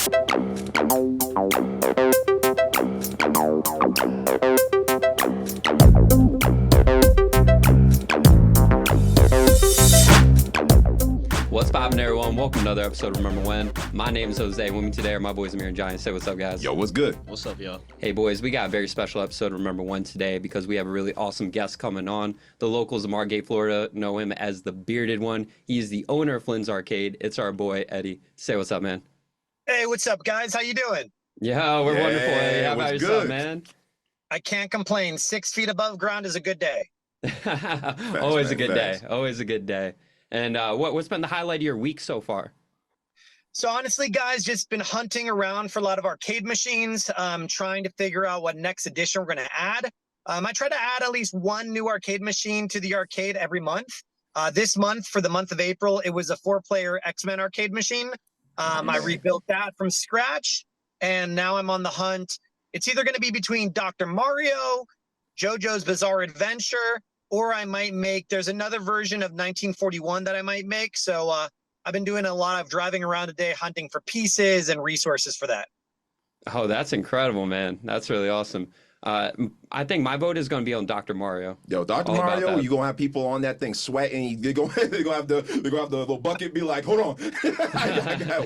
What's poppin', everyone? Welcome to another episode of Remember When. My name is Jose. With me today are my boys Amir and Giant. Say what's up, guys. Yo, what's good? What's up, y'all? Hey, boys, we got a very special episode of Remember When today because we have a really awesome guest coming on. The locals of Margate, Florida know him as the Bearded One. He's the owner of Flynn's Arcade. It's our boy, Eddie. Say what's up, man. Hey, what's up, guys? How you doing? Yeah, we're wonderful, Eddie. How about yourself, good? man? I can't complain. 6 feet above ground is a good day. Always a good facts. day. Always a good day. And what's been the highlight of your week so far? So honestly, guys, just been hunting around for a lot of arcade machines, trying to figure out what next edition we're going to add. I try to add at least one new arcade machine to the arcade every month. This month, for the month of April, it was a 4-player X-Men arcade machine. I rebuilt that from scratch, and now I'm on the hunt. It's either going to be between Dr. Mario, JoJo's Bizarre Adventure, or I might make, there's another version of 1941 that I might make. So I've been doing a lot of driving around today, hunting for pieces and resources for that. Oh, that's incredible, man. That's really awesome. I think my vote is going to be on Dr. Mario. Yo, Dr. All about Mario, that. you're gonna have people on that thing sweating. They're gonna have the little bucket be like, hold on.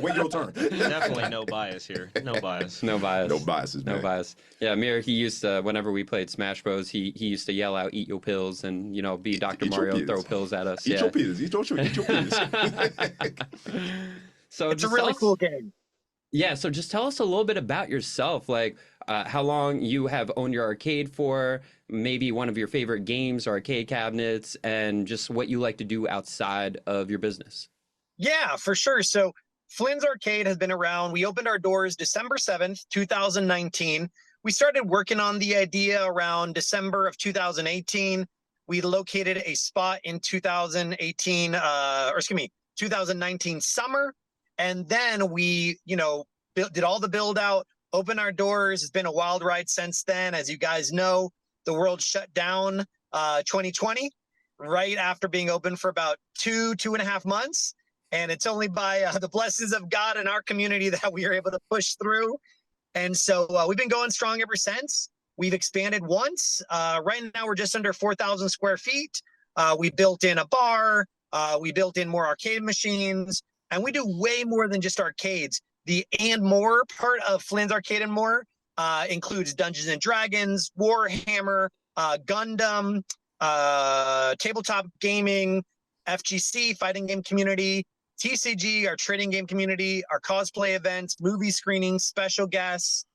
Wait your turn. Definitely no bias here. No bias. No bias. No biases, man. No bias. Yeah, Amir, he used to, whenever we played Smash Bros, he used to yell out, "Eat your pills," and, you know, be Dr. Eat your Mario, pills. throw pills at us. Eat Yeah. your pills. Eat your pills. So It's a just really tell us- cool game. Yeah, so just tell us a little bit about yourself, like how long you have owned your arcade for, maybe one of your favorite games or arcade cabinets, and just what you like to do outside of your business. Yeah, for sure. So Flynn's Arcade has been around. We opened our doors December 7th, 2019. We started working on the idea around December of 2018. We located a spot in 2019 summer. And then we, did all the build out, opened our doors. It's been a wild ride since then. As you guys know, the world shut down 2020 right after being open for about two and a half months. And it's only by the blessings of God and our community that we are able to push through. And so we've been going strong ever since. We've expanded once. Right now, we're just under 4,000 square feet. We built in a bar. We built in more arcade machines. And we do way more than just arcades. The and more part of Flynn's Arcade and More includes Dungeons and Dragons, Warhammer, Gundam, tabletop gaming, FGC, fighting game community, TCG, our trading game community, our cosplay events, movie screenings, special guests.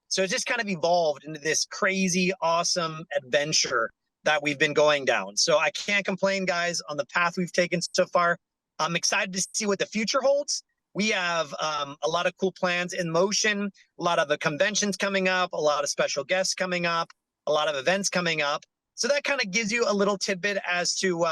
So it just kind of evolved into this crazy, awesome adventure that we've been going down. So I can't complain, guys, on the path we've taken so far. I'm excited to see what the future holds. We have a lot of cool plans in motion, a lot of the conventions coming up, a lot of special guests coming up, a lot of events coming up. So that kind of gives you a little tidbit as to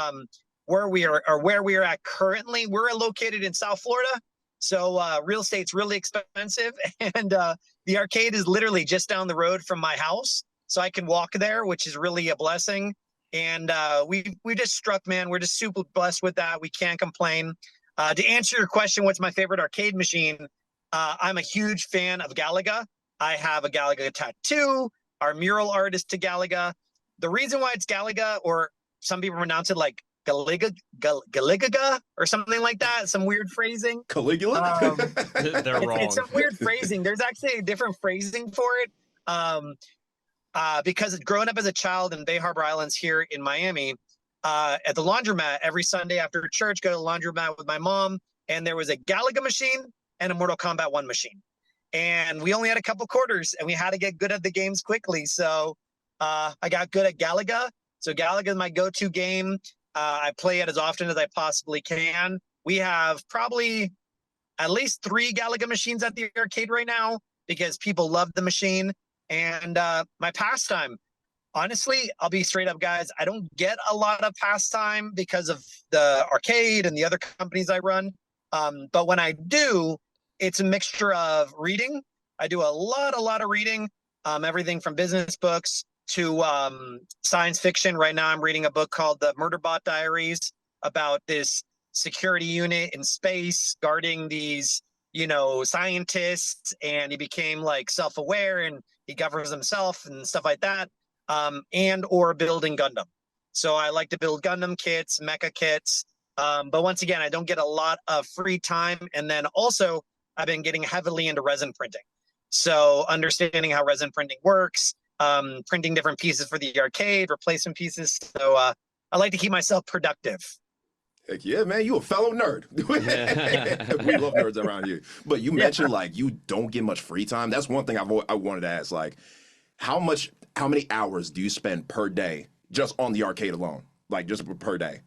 where we are at currently. We're located in South Florida, so real estate's really expensive, and the arcade is literally just down the road from my house, so I can walk there, which is really a blessing. And we just struck, man. We're just super blessed with that. We can't complain. To answer your question, what's my favorite arcade machine? I'm a huge fan of Galaga. I have a Galaga tattoo. Our mural artist to Galaga. The reason why it's Galaga, or some people pronounce it like Galigaga or something like that, some weird phrasing. Caligula? They're wrong. It's some weird phrasing. There's actually a different phrasing for it. Because growing up as a child in Bay Harbor Islands here in Miami, at the laundromat every Sunday after church, go to the laundromat with my mom, and there was a Galaga machine and a Mortal Kombat 1 machine. And we only had a couple quarters, and we had to get good at the games quickly. So I got good at Galaga. So Galaga is my go-to game. I play it as often as I possibly can. We have probably at least 3 Galaga machines at the arcade right now because people love the machine. And my pastime, honestly, I'll be straight up, guys. I don't get a lot of pastime because of the arcade and the other companies I run. But when I do, it's a mixture of reading. I do a lot of reading, everything from business books to science fiction. Right now, I'm reading a book called The Murderbot Diaries about this security unit in space guarding these scientist, and he became like self-aware and he governs himself and stuff like that. And or building Gundam. So I like to build Gundam kits, mecha kits. But once again, I don't get a lot of free time. And then also, I've been getting heavily into resin printing. So understanding how resin printing works, printing different pieces for the arcade, replacement pieces. So I like to keep myself productive. Heck yeah, man, you a fellow nerd. We love nerds around here. But you mentioned like you don't get much free time. That's one thing I wanted to ask. Like, how many hours do you spend per day just on the arcade alone? Like just per day?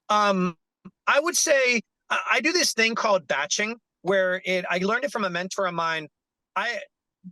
I would say I do this thing called batching, where I learned it from a mentor of mine.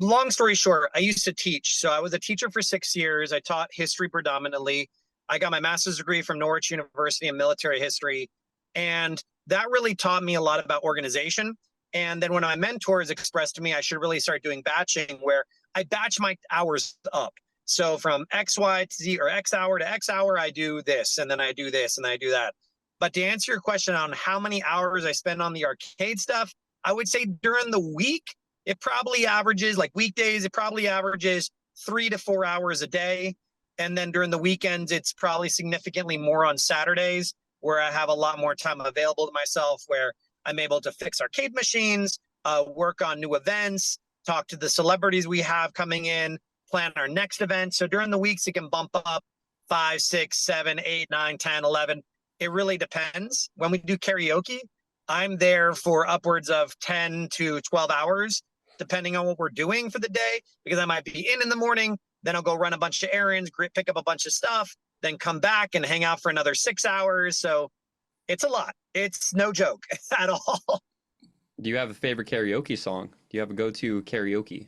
Long story short, I used to teach. So I was a teacher for 6 years. I taught history predominantly. I got my master's degree from Norwich University in military history. And that really taught me a lot about organization. And then when my mentors expressed to me, I should really start doing batching, where I batch my hours up. So from X, Y to Z, or X hour to X hour, I do this, and then I do this, and then I do that. But to answer your question on how many hours I spend on the arcade stuff, I would say during the week, it probably averages, like weekdays, it probably averages 3 to 4 hours a day. And then during the weekends, it's probably significantly more on Saturdays, where I have a lot more time available to myself, where I'm able to fix arcade machines, work on new events, talk to the celebrities we have coming in, plan our next event. So during the weeks, it can bump up 5, 6, 7, 8, 9, 10, 11. It really depends. When we do karaoke, I'm there for upwards of 10 to 12 hours, depending on what we're doing for the day, because I might be in the morning, then I'll go run a bunch of errands, pick up a bunch of stuff, then come back and hang out for another 6 hours. So it's a lot. It's no joke at all. Do you have a favorite karaoke song? Do you have a go-to karaoke?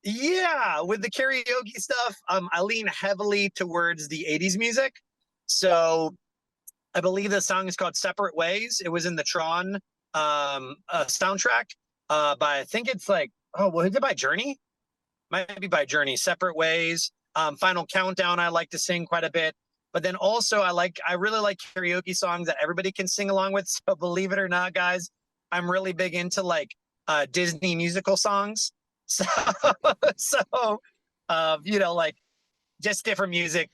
Yeah, with the karaoke stuff, I lean heavily towards the 80s music. So I believe the song is called Separate Ways. It was in the Tron soundtrack. By I think it's like, is it by Journey? Might be by Journey. Separate Ways. Final Countdown, I like to sing quite a bit. But then also I really like karaoke songs that everybody can sing along with. So believe it or not, guys, I'm really big into like Disney musical songs. So, like just different music,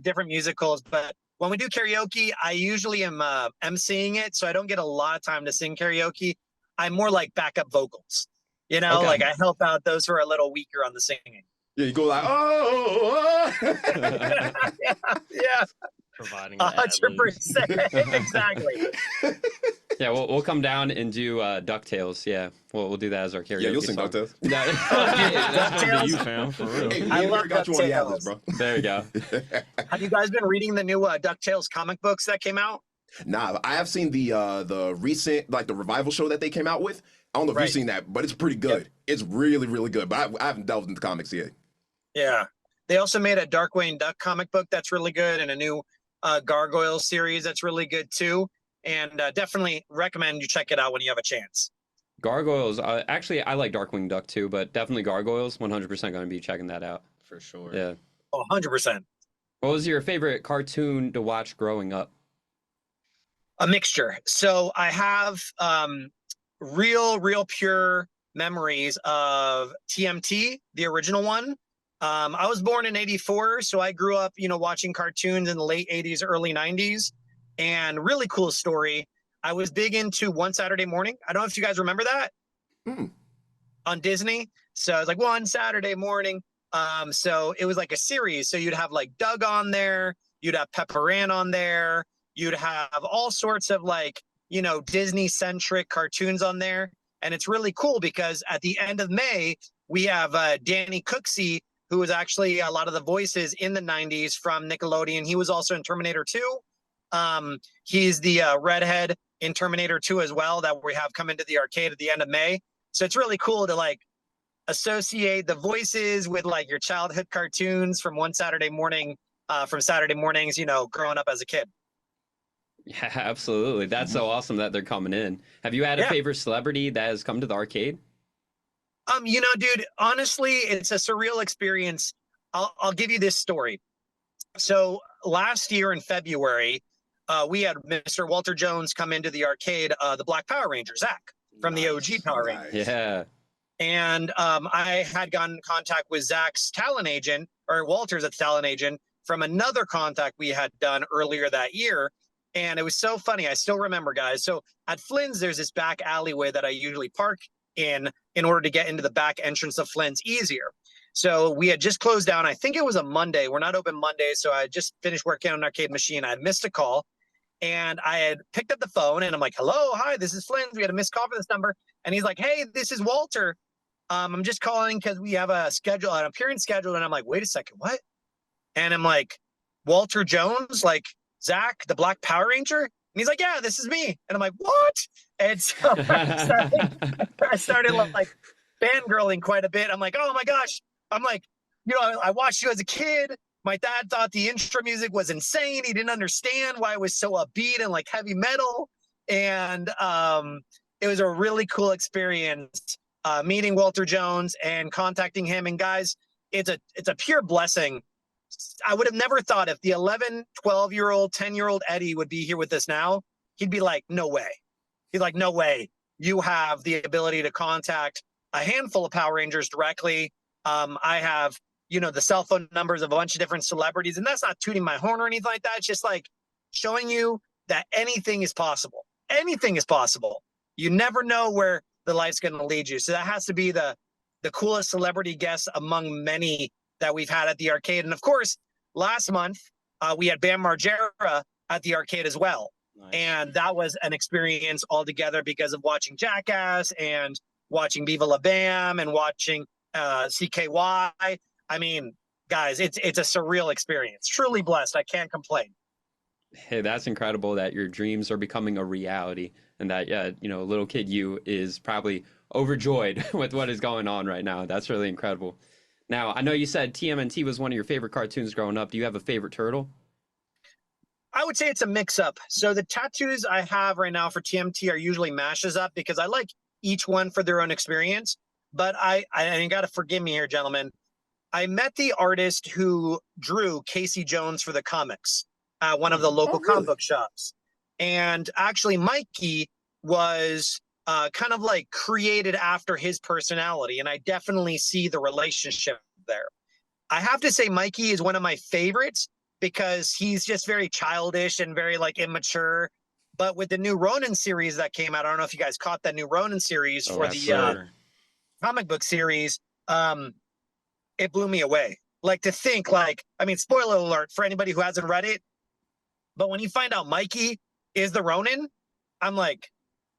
different musicals. But when we do karaoke, I usually am emceeing it, so I don't get a lot of time to sing karaoke. I'm more like backup vocals, Okay. like I help out those who are a little weaker on the singing. Yeah, you go like, oh. Yeah. Providing 100%. Exactly. Yeah, we'll come down and do DuckTales. Yeah, we'll do that as our karaoke. Yeah, you'll sing song. DuckTales. That's gonna be you, fam, for real. Hey, I we love got you on the DuckTales. atlas, bro. There you go. Have you guys been reading the new DuckTales comic books that came out? Nah, I have seen the recent, like the revival show that they came out with. I don't know if Right. you've seen that, but it's pretty good. Yep. It's really, really good. But I haven't delved into comics yet. Yeah. They also made a Darkwing Duck comic book that's really good, and a new Gargoyles series that's really good too. And definitely recommend you check it out when you have a chance. Gargoyles. Actually, I like Darkwing Duck too, but definitely Gargoyles. 100% going to be checking that out. For sure. Yeah. 100%. What was your favorite cartoon to watch growing up? A mixture. So I have real pure memories of TMT, the original one. I was born in 84, so I grew up, watching cartoons in the late 80s, early 90s. And really cool story. I was big into One Saturday Morning. I don't know if you guys remember that on Disney. So it was like One Saturday Morning. So it was like a series. So you'd have like Doug on there, you'd have Pepper Ann on there, you'd have all sorts of like, Disney-centric cartoons on there. And it's really cool because at the end of May, we have Danny Cooksey, who was actually a lot of the voices in the 90s from Nickelodeon. He was also in Terminator 2. He's the redhead in Terminator 2 as well that we have come into the arcade at the end of May. So it's really cool to like associate the voices with like your childhood cartoons from One Saturday Morning, from Saturday mornings, growing up as a kid. Yeah, absolutely. That's so awesome that they're coming in. Have you had a favorite celebrity that has come to the arcade? Dude, honestly, it's a surreal experience. I'll give you this story. So last year in February, we had Mr. Walter Jones come into the arcade, the Black Power Ranger, Zach. from the OG Power Rangers. Nice. Yeah. And I had gotten in contact with Zach's talent agent, or Walter's talent agent, from another contact we had done earlier that year. And it was so funny. I still remember, guys. So at Flynn's, there's this back alleyway that I usually park in order to get into the back entrance of Flynn's easier. So we had just closed down. I think it was a Monday. We're not open Monday. So I just finished working on an arcade machine. I had missed a call. And I had picked up the phone and I'm like, hello, hi, this is Flynn. We had a missed call for this number. And he's like, hey, this is Walter. I'm just calling because we have an appearance scheduled. And I'm like, wait a second, what? And I'm like, Walter Jones, like Zach, the Black Power Ranger? And he's like, yeah, this is me. And I'm like, what? And so I started like fangirling quite a bit. I'm like, oh my gosh. I'm like, I watched you as a kid. My dad thought the intro music was insane. He didn't understand why it was so upbeat and like heavy metal. And it was a really cool experience meeting Walter Jones and contacting him. And guys, it's a pure blessing. I would have never thought if the 11, 12-year-old, 10-year-old Eddie would be here with us now, he'd be like, no way. He's like, no way. You have the ability to contact a handful of Power Rangers directly. I have the cell phone numbers of a bunch of different celebrities. And that's not tooting my horn or anything like that. It's just like showing you that anything is possible. Anything is possible. You never know where the life's going to lead you. So that has to be the coolest celebrity guest among many that we've had at the arcade. And of course, last month, we had Bam Margera at the arcade as well. Nice. And that was an experience altogether because of watching Jackass and watching Viva La Bam and watching CKY. I mean, guys, it's a surreal experience. Truly blessed. I can't complain. Hey, that's incredible that your dreams are becoming a reality and that, little kid you is probably overjoyed with what is going on right now. That's really incredible. Now, I know you said TMNT was one of your favorite cartoons growing up. Do you have a favorite turtle? I would say it's a mix-up. So the tattoos I have right now for TMT are usually mashes up because I like each one for their own experience. But I got to forgive me here, gentlemen. I met the artist who drew Casey Jones for the comics, one of the local comic book shops. And actually, Mikey was kind of like created after his personality. And I definitely see the relationship there. I have to say Mikey is one of my favorites because he's just very childish and very like immature. But with the new Ronin series that came out, I don't know if you guys caught that new Ronin series for the comic book series. It blew me away. Like to think spoiler alert for anybody who hasn't read it. But when you find out Mikey is the Ronin, I'm like,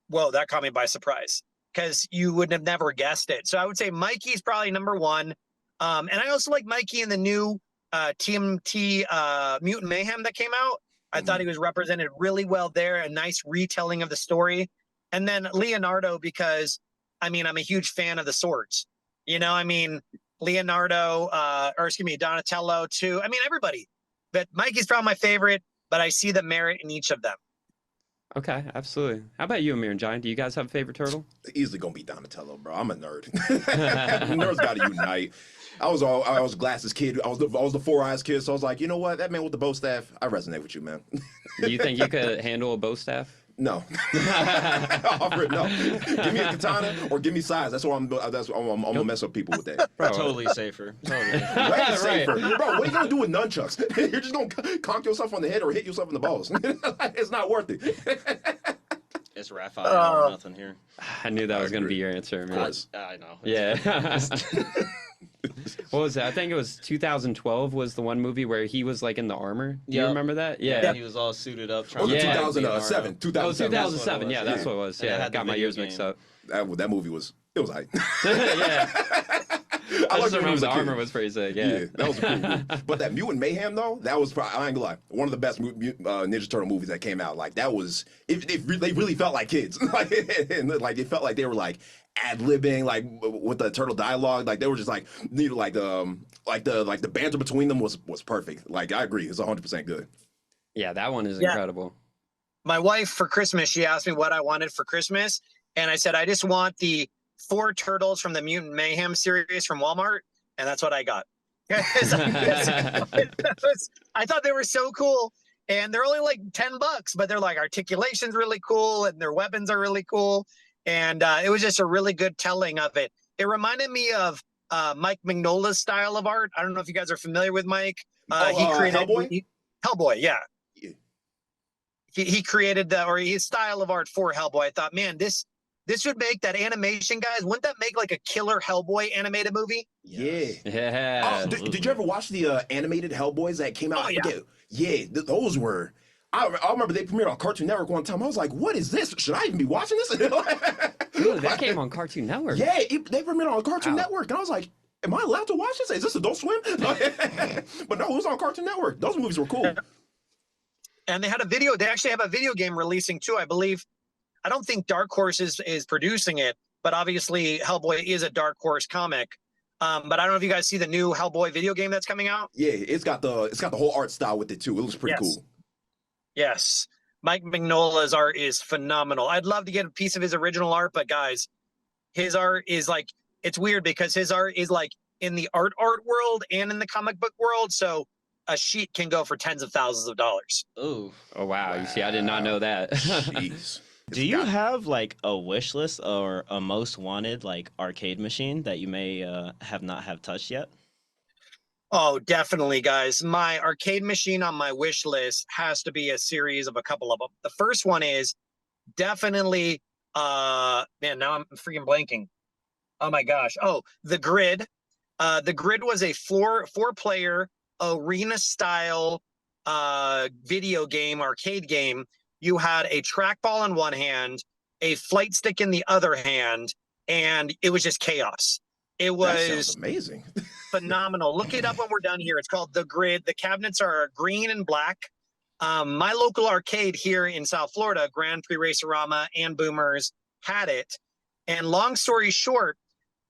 whoa, that caught me by surprise because you would have never guessed it. So I would say Mikey's probably number one. And I also like Mikey in the new TMT Mutant Mayhem that came out. I thought he was represented really well there. A nice retelling of the story. And then Leonardo, because I'm a huge fan of the swords. Leonardo, Donatello too. Everybody. But Mikey's probably my favorite, but I see the merit in each of them. Okay, absolutely. How about you, Amir and John? Do you guys have a favorite turtle? Easily gonna be Donatello, bro. I'm a nerd. Nerds gotta unite. I was a glasses kid. I was the Four Eyes kid. So I was like, you know what? That man with the bow staff, I resonate with you, man. Do you think you could handle a bow staff? No. No. Give me a katana or give me size. That's what I'm gonna mess up people with that. Bro, totally safer. Totally. Way safer. Bro, what are you gonna do with nunchucks? You're just gonna conk yourself on the head or hit yourself in the balls. It's not worth it. It's Raphael or nothing here. I knew that was gonna be your answer, man. I know. Yeah. What was that? I think it was 2012 was the one movie where he was like in the armor. Do you remember that? Yeah. He was all suited up. Oh, 2007. 2007. Yeah, that's what it was. Yeah, I got my years mixed up. That movie was hype. Yeah. I just remember the armor was pretty sick. Yeah, that was a cool movie. But that Mutant Mayhem though, that was probably, I ain't gonna lie, one of the best Ninja Turtle movies that came out. Like that was, they really felt like kids. Like it felt like they were like ad-libbing like with the turtle dialogue. Like they were just like the banter between them was perfect. Like I agree, it's 100% good. Yeah, that one is incredible. My wife for Christmas, she asked me what I wanted for Christmas, and I said I just want the 4 turtles from the Mutant Mayhem series from Walmart, and that's what I got. I thought they were so cool, and they're only like $10, but they're like articulation's really cool, and their weapons are really cool. And it was just a really good telling of it. It reminded me of Mike Mignola's style of art. I don't know if you guys are familiar with Mike. He created Hellboy. Hellboy, yeah. Yeah. He created that, or his style of art for Hellboy. I thought, man, this would make that animation, guys. Wouldn't that make like a killer Hellboy animated movie? Yeah. Yeah. Oh, did you ever watch the animated Hellboys that came out? Oh, yeah. Yeah, those were. I remember they premiered on Cartoon Network one time. I was like, "What is this? Should I even be watching this?" Ooh, that came on Cartoon Network. Yeah, they premiered on Cartoon Network, and I was like, "Am I allowed to watch this? Is this Adult Swim?" But no, it was on Cartoon Network. Those movies were cool. And they had a video. They actually have a video game releasing too, I believe. I don't think Dark Horse is producing it, but obviously Hellboy is a Dark Horse comic. But I don't know if you guys see the new Hellboy video game that's coming out. Yeah, it's got the whole art style with it too. It looks pretty cool. Yes. Mike Mignola's art is phenomenal. I'd love to get a piece of his original art, but guys, his art is like, it's weird because his art is like in the art world and in the comic book world. So a sheet can go for tens of thousands of dollars. Ooh. Oh wow. You see, I did not know that. Jeez. Do you have like a wish list or a most wanted like arcade machine that you may have touched yet? Oh, definitely, guys. My arcade machine on my wish list has to be a series of a couple of them. The first one is definitely, man, now I'm freaking blanking. Oh my gosh. Oh, The Grid. The Grid was a four-player arena style video game, arcade game. You had a trackball in one hand, a flight stick in the other hand, and it was just chaos. It That sounds was amazing. phenomenal. Look it up when we're done here. It's called The Grid. The cabinets are green and black. My local arcade here in South Florida, Grand Prix Racerama and Boomers, had it. And long story short,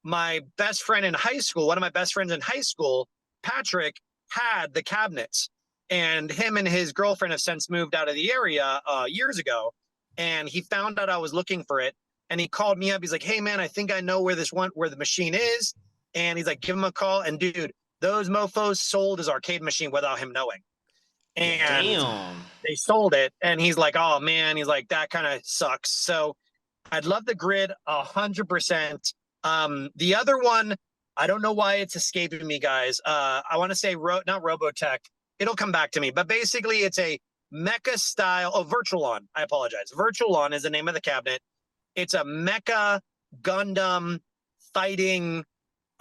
my best friend in high school, one of my best friends in high school, Patrick, had the cabinets. And him and his girlfriend have since moved out of the area years ago. And he found out I was looking for it. And he called me up. He's like, "Hey, man, I think I know where the machine is." And he's like, "Give him a call." And dude, those mofos sold his arcade machine without him knowing. And Damn. they sold it. And he's like, "Oh, man," he's like, "that kind of sucks." So I'd love The Grid 100%. The other one, I don't know why it's escaping me, guys. I want to say not Robotech. It'll come back to me. But basically, it's a mecha style. Oh, Virtualon. I apologize. Virtualon is the name of the cabinet. It's a mecha Gundam fighting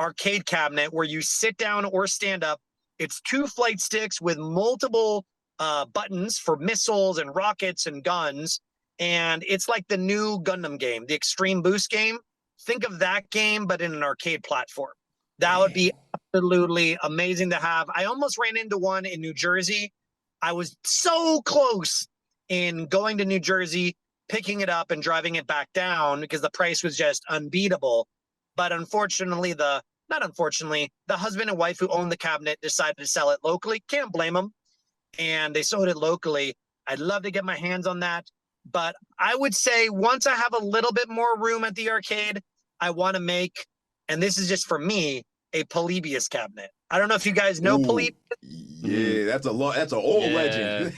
arcade cabinet where you sit down or stand up. It's 2 flight sticks with multiple buttons for missiles and rockets and guns. And it's like the new Gundam game, the Extreme Boost game. Think of that game, but in an arcade platform. That would be absolutely amazing to have. I almost ran into one in New Jersey. I was so close in going to New Jersey, picking it up and driving it back down because the price was just unbeatable. But unfortunately, the husband and wife who owned the cabinet decided to sell it locally. Can't blame them. And they sold it locally. I'd love to get my hands on that. But I would say once I have a little bit more room at the arcade, I want to make, and this is just for me, a Polybius cabinet. I don't know if you guys know Polybius. Yeah, that's an old legend.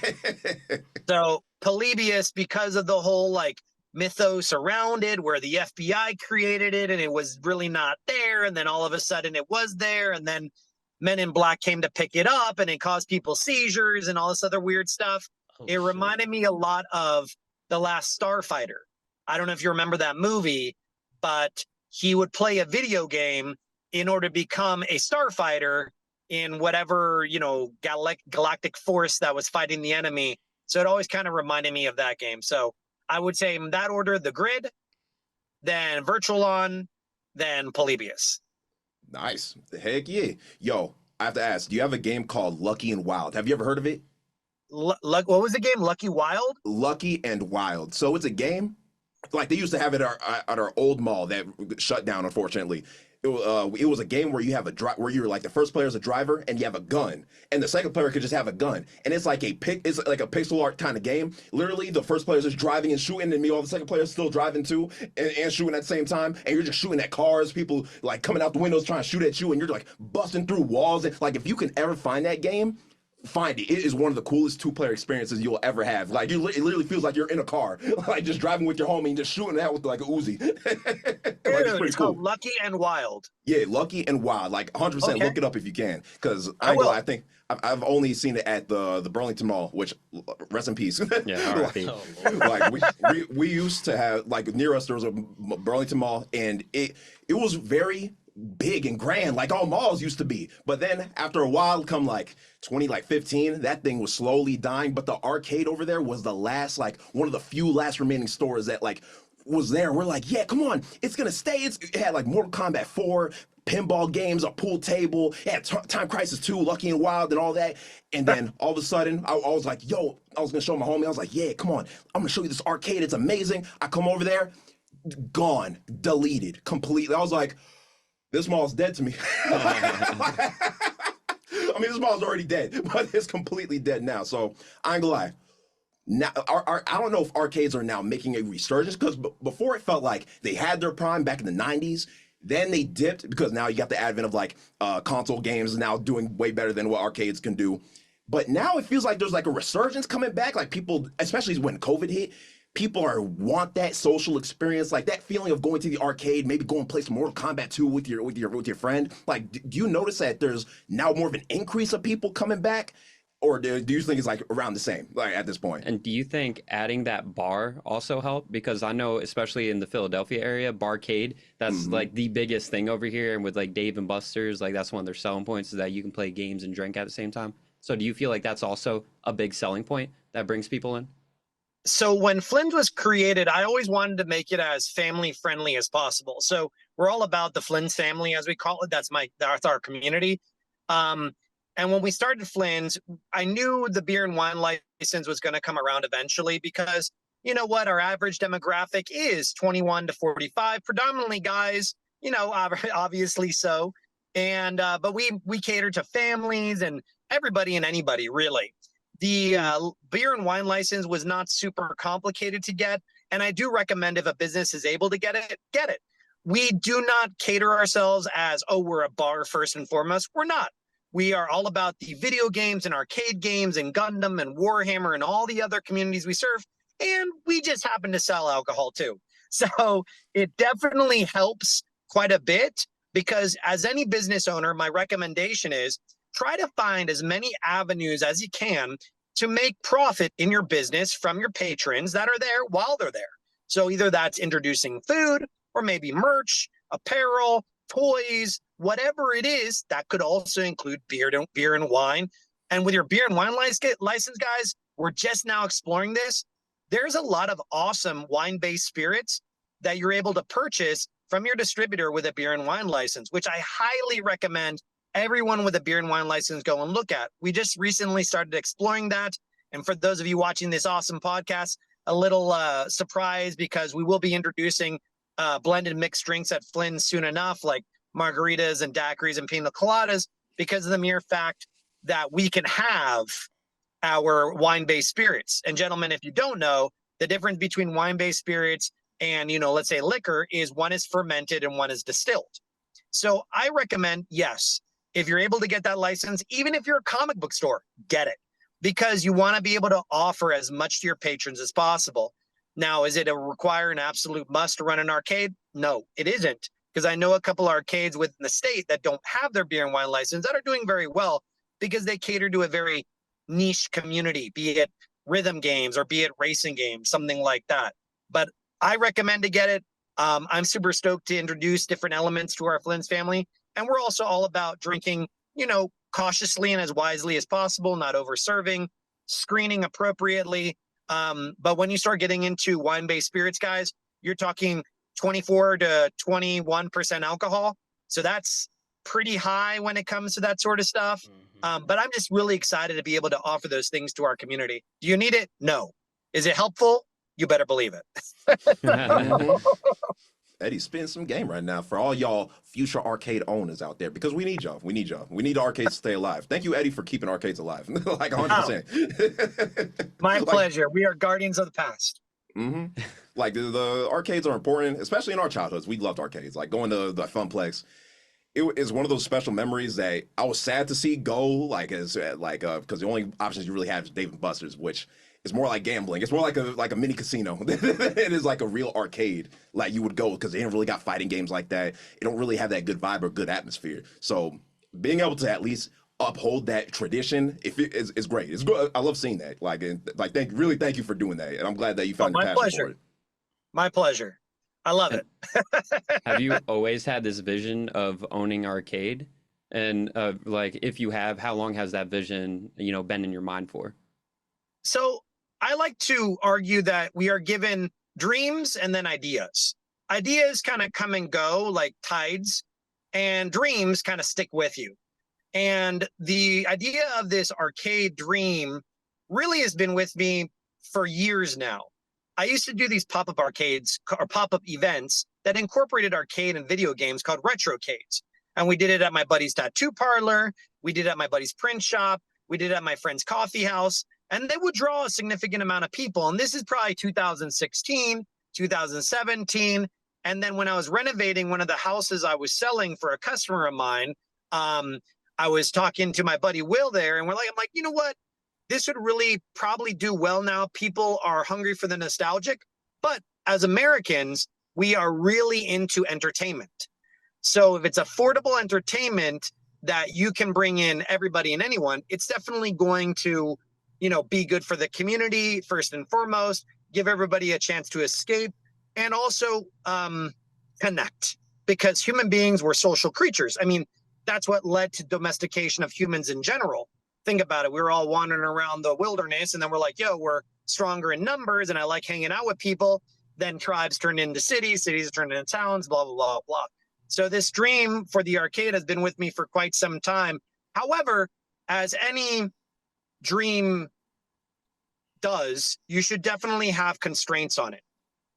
So Polybius, because of the whole like mythos around it, where the FBI created it and it was really not there, and then all of a sudden it was there, and then Men in Black came to pick it up and it caused people seizures and all this other weird stuff. It reminded me a lot of The Last Starfighter. I don't know if you remember that movie, but he would play a video game in order to become a starfighter in whatever, galactic force that was fighting the enemy. So it always kind of reminded me of that game. So I would say in that order, The Grid, then Virtualon, then Polybius. Nice. Heck yeah. Yo, I have to ask, do you have a game called Lucky and Wild? Have you ever heard of it? What was the game? Lucky Wild? Lucky and Wild. So it's a game like they used to have it at our old mall that shut down, unfortunately. It was a game where you have where you're like the first player is a driver and you have a gun, and the second player could just have a gun, and it's like a pixel art kind of game. Literally, the first player is just driving and shooting, and all the second players still driving too and shooting at the same time, and you're just shooting at cars, people like coming out the windows trying to shoot at you, and you're like busting through walls. And like if you can ever find that game, find it. It is one of the coolest two-player experiences you'll ever have. Like it literally feels like you're in a car, like just driving with your homie and just shooting out with like a Uzi. Like, it's pretty It's cool. called Lucky and Wild. Yeah, Lucky and Wild. Like 100%. Okay. Look it up if you can, because will. I think I've only seen it at the Burlington Mall, which rest in peace. Yeah, R.I.P. Like we used to have, like, near us there was a Burlington Mall, and it was very big and grand, like all malls used to be. But then after a while, come like 2015, that thing was slowly dying. But the arcade over there was the last, like one of the few last remaining stores that like was there. We're like, yeah, come on, it's gonna stay. It had like Mortal Kombat 4, pinball games, a pool table, it had Time Crisis 2, Lucky and Wild, and all that. And then all of a sudden, I was like, yo, I was gonna show my homie. I was like, yeah, come on, I'm gonna show you this arcade. It's amazing. I come over there, gone, deleted completely. I was like, this mall's dead to me. I mean, this mall's already dead, but it's completely dead now. So I ain't gonna lie. Now, I don't know if arcades are now making a resurgence, because before it felt like they had their prime back in the 90s. Then they dipped because now you got the advent of like console games now doing way better than what arcades can do. But now it feels like there's like a resurgence coming back. Like people, especially when COVID hit, people want that social experience, like that feeling of going to the arcade, maybe go and play some Mortal Kombat 2 with your friend. Like, do you notice that there's now more of an increase of people coming back, or do you think it's like around the same, like at this point? And do you think adding that bar also helped? Because I know, especially in the Philadelphia area, barcade, that's like the biggest thing over here. And with like Dave and Buster's, like that's one of their selling points, is that you can play games and drink at the same time. So do you feel like that's also a big selling point that brings people in? So when Flynn was created, I always wanted to make it as family friendly as possible. So we're all about the Flynn's family, as we call it. That's our community. And when we started Flynn's, I knew the beer and wine license was going to come around eventually, because you know what, our average demographic is 21 to 45, predominantly guys. You know, obviously so. And but we cater to families and everybody and anybody, really. The beer and wine license was not super complicated to get, and I do recommend, if a business is able to get it, get it. We do not cater ourselves as, oh, we're a bar first and foremost. We're not. We are all about the video games and arcade games and Gundam and Warhammer and all the other communities we serve, and we just happen to sell alcohol too. So it definitely helps quite a bit, because as any business owner, my recommendation is try to find as many avenues as you can to make profit in your business from your patrons that are there while they're there. So either that's introducing food, or maybe merch, apparel, toys, whatever it is. That could also include beer and wine. And with your beer and wine license, guys, we're just now exploring this. There's a lot of awesome wine-based spirits that you're able to purchase from your distributor with a beer and wine license, which I highly recommend everyone with a beer and wine license go and look at. We just recently started exploring that. And for those of you watching this awesome podcast, a little surprise, because we will be introducing blended mixed drinks at Flynn soon enough, like margaritas and daiquiris and pina coladas, because of the mere fact that we can have our wine-based spirits. And gentlemen, if you don't know, the difference between wine-based spirits and, let's say liquor, is one is fermented and one is distilled. So I recommend, yes, if you're able to get that license, even if you're a comic book store, get it, because you want to be able to offer as much to your patrons as possible. Now, is it require an absolute must to run an arcade? No, it isn't, because I know a couple arcades within the state that don't have their beer and wine license that are doing very well, because they cater to a very niche community, be it rhythm games or be it racing games, something like that. But I recommend to get it. I'm super stoked to introduce different elements to our Flynn's family. And we're also all about drinking, cautiously and as wisely as possible, not over serving, screening appropriately. But when you start getting into wine-based spirits, guys, you're talking 24 to 21% alcohol. So that's pretty high when it comes to that sort of stuff. But I'm just really excited to be able to offer those things to our community. Do you need it? No. Is it helpful? You better believe it. Eddie's spinning some game right now for all y'all future arcade owners out there, because we need y'all. We need y'all. We need arcades to stay alive. Thank you, Eddie, for keeping arcades alive. Like 100%. My pleasure. We are guardians of the past. Like the arcades are important, especially in our childhoods. We loved arcades. Like going to the Funplex. is one of those special memories that I was sad to see go, like as like because the only options you really have is Dave and Buster's, which is more like gambling. It's more like a mini casino. It is like a real arcade. Like you would go because they ain't really got fighting games like that. It don't really have that good vibe or good atmosphere. So being able to at least uphold that tradition, if it is great. It's good. I love seeing that. Like thank you for doing that, and I'm glad that you found your My passion pleasure. for it. My pleasure. I love it. Have you always had this vision of owning arcade? And like, if you have, how long has that vision, been in your mind for? So I like to argue that we are given dreams and then ideas. Ideas kind of come and go like tides, and dreams kind of stick with you. And the idea of this arcade dream really has been with me for years now. I used to do these pop-up arcades or pop-up events that incorporated arcade and video games called retrocades. And we did it at my buddy's tattoo parlor. We did it at my buddy's print shop. We did it at my friend's coffee house. And they would draw a significant amount of people. And this is probably 2016, 2017. And then when I was renovating one of the houses I was selling for a customer of mine, I was talking to my buddy Will there, and I'm like, you know what? This would really probably do well now. People are hungry for the nostalgic, but as Americans, we are really into entertainment. So if it's affordable entertainment that you can bring in everybody and anyone, it's definitely going to, be good for the community first and foremost, give everybody a chance to escape, and also connect, because human beings were social creatures. I mean, that's what led to domestication of humans in general. Think about it. We were all wandering around the wilderness, and then we're like, yo, we're stronger in numbers, and I like hanging out with people. Then tribes turned into cities, cities turned into towns, blah, blah, blah, blah. So this dream for the arcade has been with me for quite some time. However, as any dream does, you should definitely have constraints on it.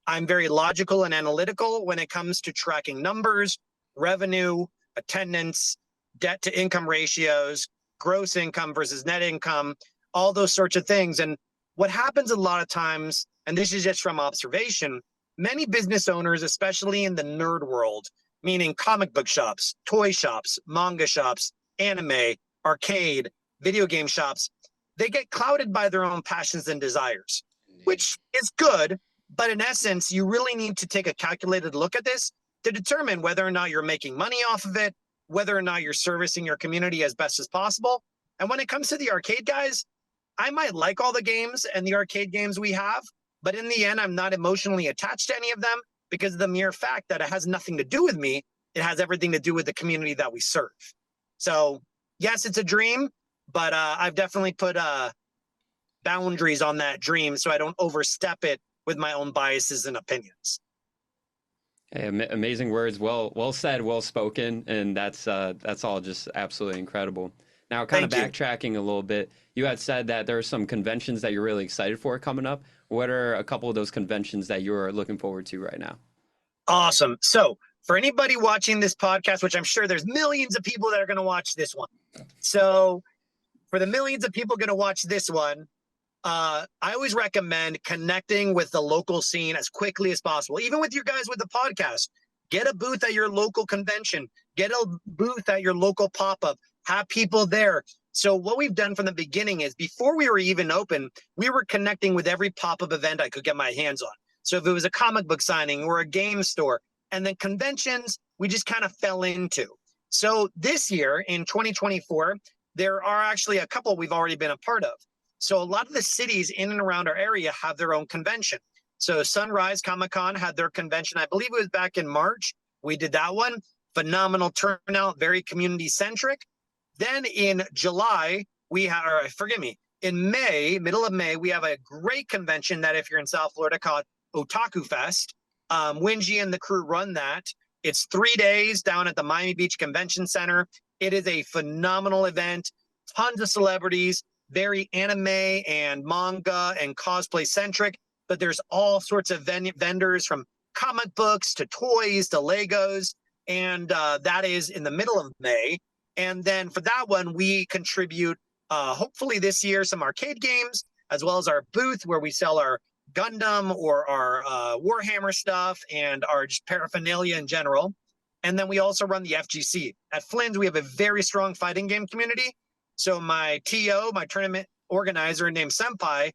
I'm very logical and analytical when it comes to tracking numbers, revenue, attendance, debt to income ratios, gross income versus net income, all those sorts of things. And what happens a lot of times, and this is just from observation, many business owners, especially in the nerd world, meaning comic book shops, toy shops, manga shops, anime, arcade, video game shops, they get clouded by their own passions and desires, which is good. But in essence, you really need to take a calculated look at this to determine whether or not you're making money off of it, whether or not you're servicing your community as best as possible. And when it comes to the arcade guys, I might like all the games and the arcade games we have, but in the end, I'm not emotionally attached to any of them because of the mere fact that it has nothing to do with me. It has everything to do with the community that we serve. So yes, it's a dream, but I've definitely put boundaries on that dream so I don't overstep it with my own biases and opinions. Hey, amazing words. Well said, well spoken, and that's all just absolutely incredible. Now, kind of backtracking a little bit, you had said that there are some conventions that you're really excited for coming up. What are a couple of those conventions that you're looking forward to right now? Awesome. So for anybody watching this podcast, which I'm sure there's millions of people that are going to watch this one. So for the millions of people going to watch this one, I always recommend connecting with the local scene as quickly as possible. Even with you guys with the podcast, get a booth at your local convention, get a booth at your local pop-up, have people there. So what we've done from the beginning is before we were even open, we were connecting with every pop-up event I could get my hands on. So if it was a comic book signing or a game store, and then conventions, we just kind of fell into. So this year in 2024, there are actually a couple we've already been a part of. So a lot of the cities in and around our area have their own convention. So Sunrise Comic-Con had their convention. I believe it was back in March. We did that one. Phenomenal turnout, very community-centric. Then in July, in May, middle of May, we have a great convention that if you're in South Florida called Otaku Fest. Wingy and the crew run that. It's 3 days down at the Miami Beach Convention Center. It is a phenomenal event. Tons of celebrities, very anime and manga and cosplay centric, but there's all sorts of vendors from comic books to toys to Legos. And that is in the middle of May. And then for that one, we contribute, hopefully this year, some arcade games, as well as our booth where we sell our Gundam or our Warhammer stuff and our just paraphernalia in general. And then we also run the FGC. At Flynn's, we have a very strong fighting game community. So my TO, my tournament organizer named Senpai,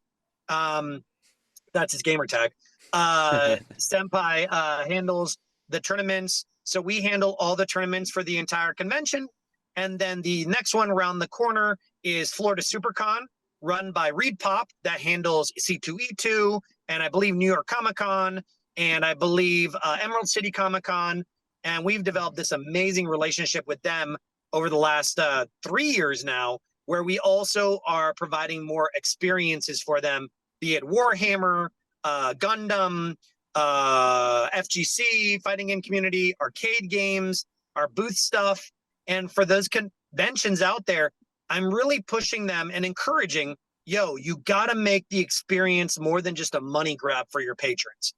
that's his gamer tag. Senpai handles the tournaments. So we handle all the tournaments for the entire convention. And then the next one around the corner is Florida SuperCon, run by Reed Pop, that handles C2E2, and I believe New York Comic Con, and I believe Emerald City Comic Con. And we've developed this amazing relationship with them over the last 3 years now, where we also are providing more experiences for them, be it Warhammer, Gundam, FGC, fighting game community, arcade games, our booth stuff. And for those conventions out there, I'm really pushing them and encouraging, you got to make the experience more than just a money grab for your patrons.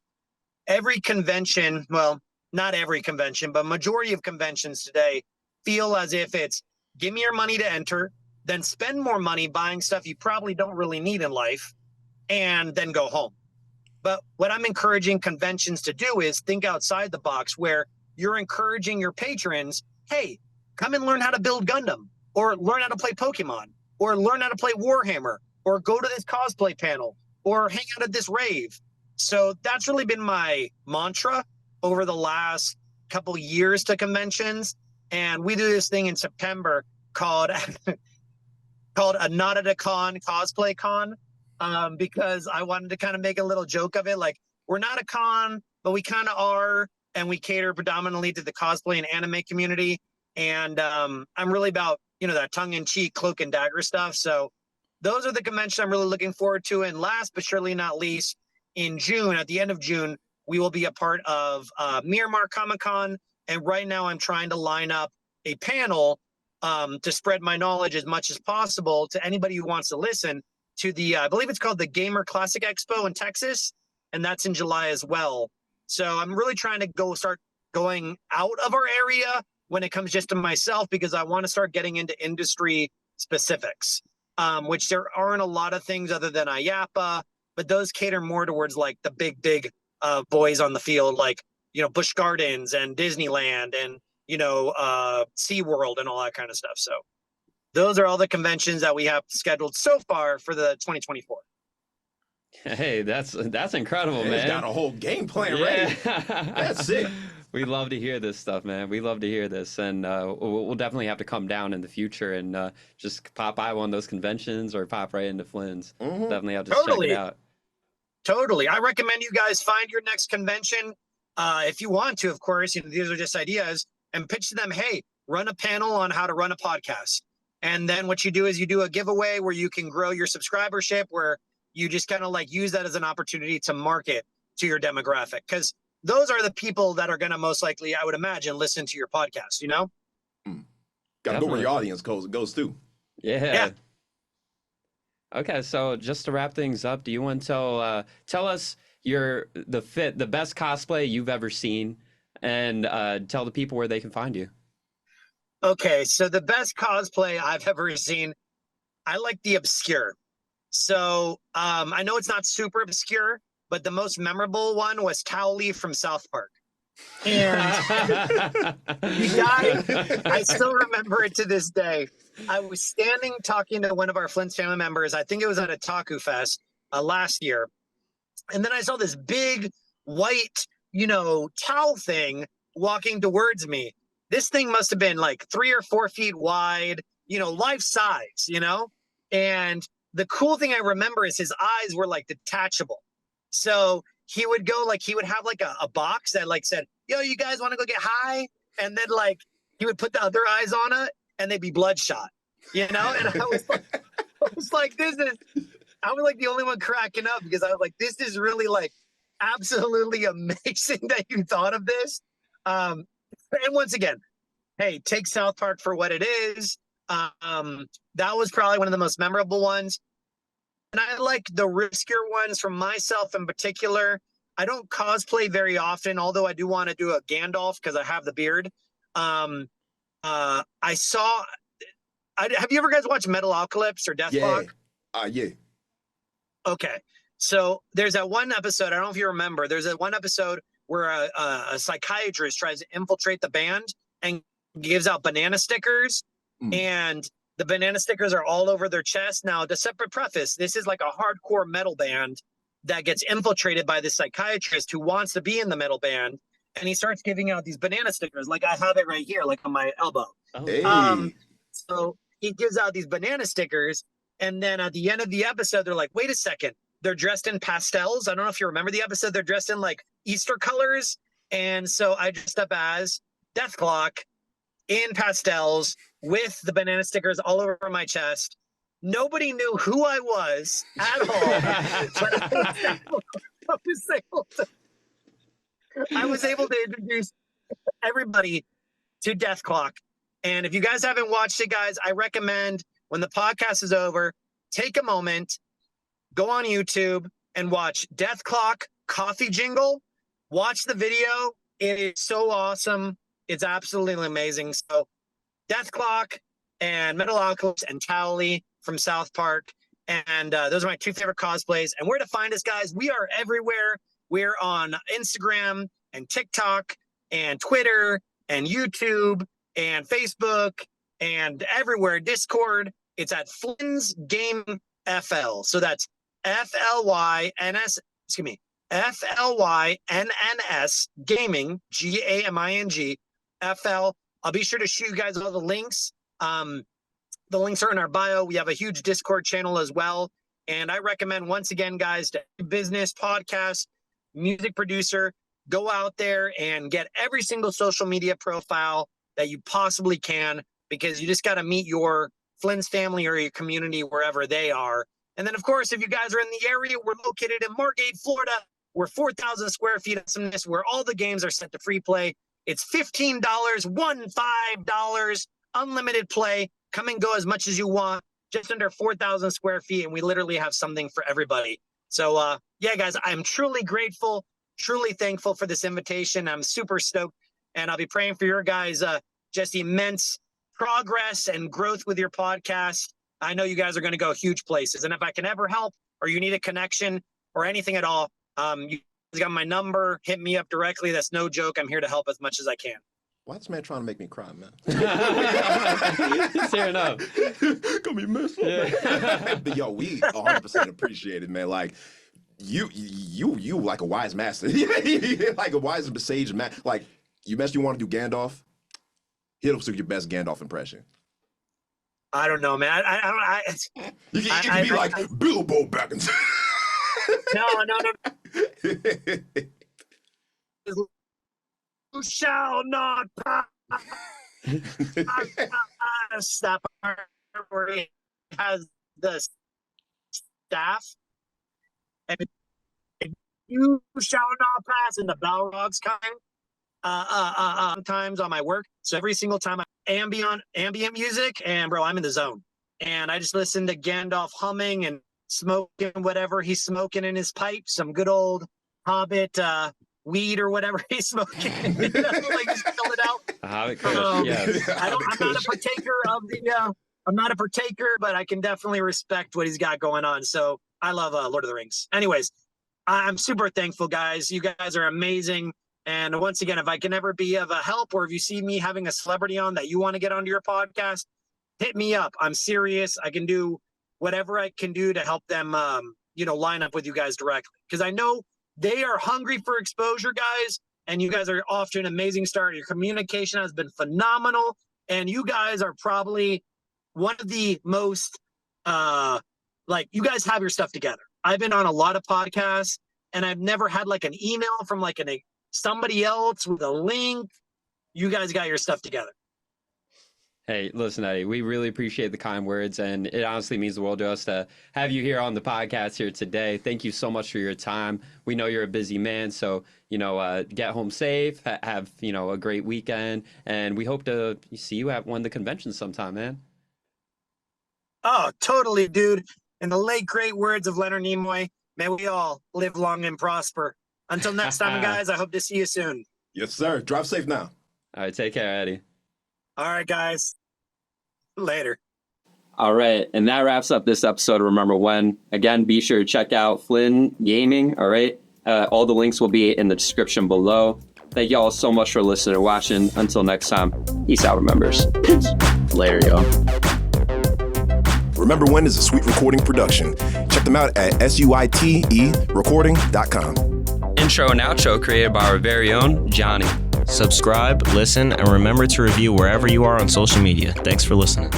Every convention, well, not every convention, but majority of conventions today feel as if it's give me your money to enter, then spend more money buying stuff you probably don't really need in life, and then go home. But what I'm encouraging conventions to do is think outside the box, where you're encouraging your patrons, hey, come and learn how to build Gundam, or learn how to play Pokemon, or learn how to play Warhammer, or go to this cosplay panel, or hang out at this rave. So that's really been my mantra over the last couple years to conventions. And we do this thing in September called a Not at a Con Cosplay Con, because I wanted to kind of make a little joke of it. Like, we're not a con, but we kind of are, and we cater predominantly to the cosplay and anime community. And I'm really about, that tongue-in-cheek cloak and dagger stuff. So those are the conventions I'm really looking forward to. And last but surely not least, in June, at the end of June, we will be a part of Miramar Comic Con. And right now I'm trying to line up a panel to spread my knowledge as much as possible to anybody who wants to listen to the, I believe it's called the Gamer Classic Expo in Texas. And that's in July as well. So I'm really trying to start going out of our area when it comes just to myself, because I want to start getting into industry specifics, which there aren't a lot of things other than IAPA, but those cater more towards like the big boys on the field, like, Busch Gardens and Disneyland and, SeaWorld and all that kind of stuff. So those are all the conventions that we have scheduled so far for the 2024. Hey, that's incredible, man. He's got a whole game plan ready. That's sick. We love to hear this stuff, man. We love to hear this, and we'll definitely have to come down in the future and just pop by one of those conventions or pop right into Flynn's. Mm-hmm. Definitely have to check it out. Totally. I recommend you guys find your next convention. If you want to, of course, these are just ideas, and pitch to them, hey, run a panel on how to run a podcast. And then what you do is you do a giveaway where you can grow your subscribership, where you just kind of like use that as an opportunity to market to your demographic. Because those are the people that are going to most likely, I would imagine, listen to your podcast, Got to go where your audience goes too. Yeah. Okay, so just to wrap things up, do you want to tell us the best cosplay you've ever seen, and tell the people where they can find you? Okay, so the best cosplay I've ever seen, I like the obscure. So I know it's not super obscure, but the most memorable one was Towley from South Park. And the guy, I still remember it to this day. I was standing talking to one of our Flynn's family members. I think it was at a Taku Fest last year. And then I saw this big white, towel thing walking towards me. This thing must have been like 3 or 4 feet wide, life size, And the cool thing I remember is his eyes were like detachable. So he would have like a box that like said, yo, you guys want to go get high? And then like he would put the other eyes on it and they'd be bloodshot, And I was like, I was like the only one cracking up, because I was like, this is really like absolutely amazing that you thought of this. And once again, hey, take South Park for what it is. That was probably one of the most memorable ones. And I like the riskier ones from myself in particular. I don't cosplay very often, although I do want to do a Gandalf because I have the beard. Have you ever guys watched Metalocalypse or Deathlock? Yeah. Okay. So there's that one episode, I don't know if you remember, there's that one episode where a psychiatrist tries to infiltrate the band and gives out banana stickers, and the banana stickers are all over their chest. Now, to separate preface, this is like a hardcore metal band that gets infiltrated by this psychiatrist who wants to be in the metal band, and he starts giving out these banana stickers. Like I have it right here, like on my elbow. Oh, Hey. So he gives out these banana stickers, and then at the end of the episode, they're like, wait a second, they're dressed in pastels. I don't know if you remember the episode. They're dressed in like Easter colors. And so I dressed up as Death Clock in pastels with the banana stickers all over my chest. Nobody knew who I was at all. But I was able to introduce everybody to Death Clock. And if you guys haven't watched it, guys, I recommend when the podcast is over, take a moment, go on YouTube and watch Death Clock Coffee Jingle. Watch the video. It is so awesome. It's absolutely amazing. So Death Clock and Metal Alchemist and Cowley from South Park. And those are my two favorite cosplays. And where to find us, guys? We are everywhere. We're on Instagram and TikTok and Twitter and YouTube and Facebook and everywhere. Discord. It's at Flynn's Game FL. So that's FLYNS, FLYNNS Gaming, GAMING, FL. I'll be sure to shoot you guys all the links. The links are in our bio. We have a huge Discord channel as well. And I recommend, once again, guys, to business, podcast, music producer, go out there and get every single social media profile that you possibly can, because you just got to meet your Flynn's family or your community wherever they are. And then, of course, if you guys are in the area, we're located in Margate, Florida. We're 4,000 square feet of awesomeness, where all the games are set to free play. It's $15, $5, unlimited play. Come and go as much as you want. Just under 4,000 square feet, and we literally have something for everybody. So, yeah, guys, I'm truly grateful, truly thankful for this invitation. I'm super stoked, and I'll be praying for your guys' just immense progress and growth with your podcast. I know you guys are going to go huge places, and if I can ever help, or you need a connection or anything at all, you guys got my number. Hit me up directly. That's no joke. I'm here to help as much as I can. Why this man trying to make me cry, man? Fair enough. Gonna be miserable, man. But yo, we 100% appreciate it, man. Like, you like a wise master. Like a wise sage man. Like, you want to do Gandalf? Hit us with your best Gandalf impression. I don't know, man. You can be like Bilbo Baggins. No. You shall not pass. That part where he has the staff, and you shall not pass, and the Balrog's coming. Sometimes on my work, so every single time I ambient music, and bro, I'm in the zone, and I just listen to Gandalf humming and smoking whatever he's smoking in his pipe, some good old Hobbit weed or whatever he's smoking. Like, just fill it out. Hobbit Kush, yes. I'm not a partaker of the. I'm not a partaker, but I can definitely respect what he's got going on. So I love Lord of the Rings. Anyways, I'm super thankful, guys. You guys are amazing. And once again, if I can ever be of a help, or if you see me having a celebrity on that you want to get onto your podcast, hit me up. I'm serious. I can do whatever I can do to help them, line up with you guys directly. Because I know they are hungry for exposure, guys. And you guys are off to an amazing start. Your communication has been phenomenal. And you guys are probably one of the most, you guys have your stuff together. I've been on a lot of podcasts, and I've never had like an email from like somebody else with a link. You guys got your stuff together. Hey, listen, Eddie, we really appreciate the kind words, and it honestly means the world to us to have you here on the podcast here today. Thank you so much for your time. We know you're a busy man, so, get home safe, have, a great weekend, and we hope to see you at one of the conventions sometime, man. Oh, totally, dude. In the late, great words of Leonard Nimoy, may we all live long and prosper. Until next time, guys, I hope to see you soon. Yes, sir. Drive safe now. All right, take care, Eddie. All right, guys. Later. All right, and that wraps up this episode of Remember When. Again, be sure to check out Flynn Gaming, all right? All the links will be in the description below. Thank y'all so much for listening and watching. Until next time, peace out, members. Peace. Later, y'all. Remember When is a Sweet Recording production. Check them out at suiterecording.com. Intro and outro created by our very own Johnny. Subscribe, listen, and remember to review wherever you are on social media. Thanks for listening.